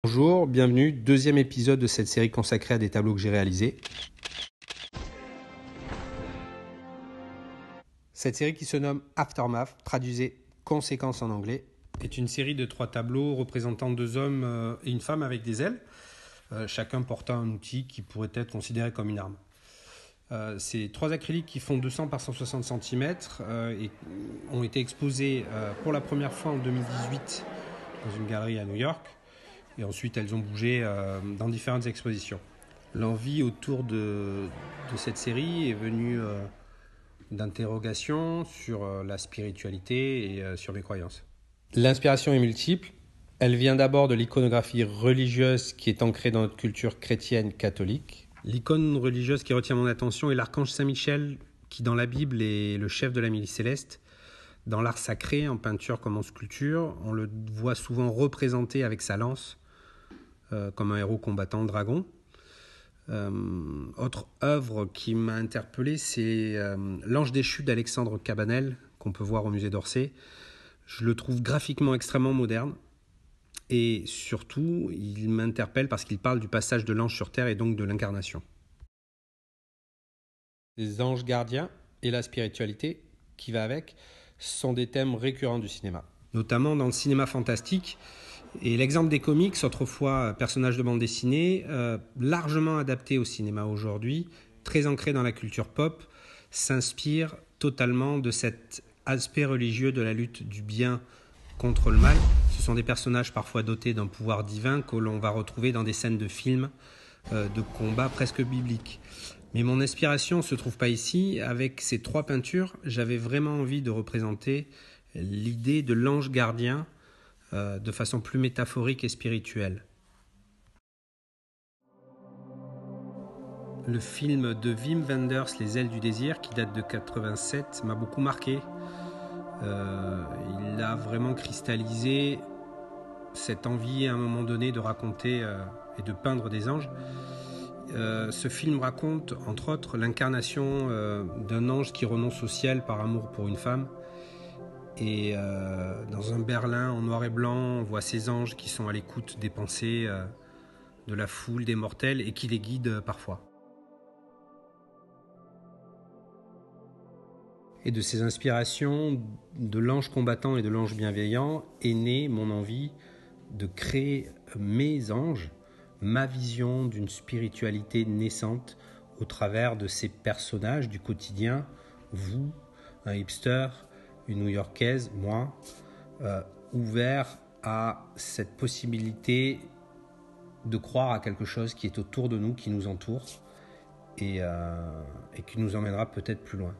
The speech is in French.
Bonjour, bienvenue, deuxième épisode de cette série consacrée à des tableaux que j'ai réalisés. Cette série qui se nomme Aftermath, traduisez conséquences en anglais, est une série de 3 tableaux représentant 2 hommes et une femme avec des ailes, chacun portant un outil qui pourrait être considéré comme une arme. Ces 3 acryliques qui font 200 par 160 cm et ont été exposés pour la première fois en 2018 dans une galerie à New York. Et ensuite, elles ont bougé dans différentes expositions. L'envie autour de cette série est venue d'interrogations sur la spiritualité et sur mes croyances. L'inspiration est multiple. Elle vient d'abord de l'iconographie religieuse qui est ancrée dans notre culture chrétienne catholique. L'icône religieuse qui retient mon attention est l'archange Saint-Michel, qui dans la Bible est le chef de la milice céleste. Dans l'art sacré, en peinture comme en sculpture, on le voit souvent représenté avec sa lance, comme un héros combattant dragon. Autre œuvre qui m'a interpellé, c'est L'Ange déchu d'Alexandre Cabanel, qu'on peut voir au musée d'Orsay. Je le trouve graphiquement extrêmement moderne et surtout, il m'interpelle parce qu'il parle du passage de l'ange sur terre et donc de l'incarnation. Les anges gardiens et la spiritualité qui va avec sont des thèmes récurrents du cinéma, notamment dans le cinéma fantastique. Et l'exemple des comics, autrefois personnages de bande dessinée, largement adaptés au cinéma aujourd'hui, très ancrés dans la culture pop, s'inspire totalement de cet aspect religieux de la lutte du bien contre le mal. Ce sont des personnages parfois dotés d'un pouvoir divin que l'on va retrouver dans des scènes de films, de combats presque bibliques. Mais mon inspiration ne se trouve pas ici. Avec ces 3 peintures, j'avais vraiment envie de représenter l'idée de l'ange gardien de façon plus métaphorique et spirituelle. Le film de Wim Wenders, Les ailes du désir, qui date de 87, m'a beaucoup marqué. Il a vraiment cristallisé cette envie à un moment donné de raconter et de peindre des anges. Ce film raconte, entre autres, l'incarnation d'un ange qui renonce au ciel par amour pour une femme. Et dans un Berlin en noir et blanc, on voit ces anges qui sont à l'écoute des pensées de la foule, des mortels, et qui les guident parfois. Et de ces inspirations de l'ange combattant et de l'ange bienveillant est née mon envie de créer mes anges, ma vision d'une spiritualité naissante au travers de ces personnages du quotidien, vous, un hipster, une New-Yorkaise, moi, ouvert à cette possibilité de croire à quelque chose qui est autour de nous, qui nous entoure et qui nous emmènera peut-être plus loin.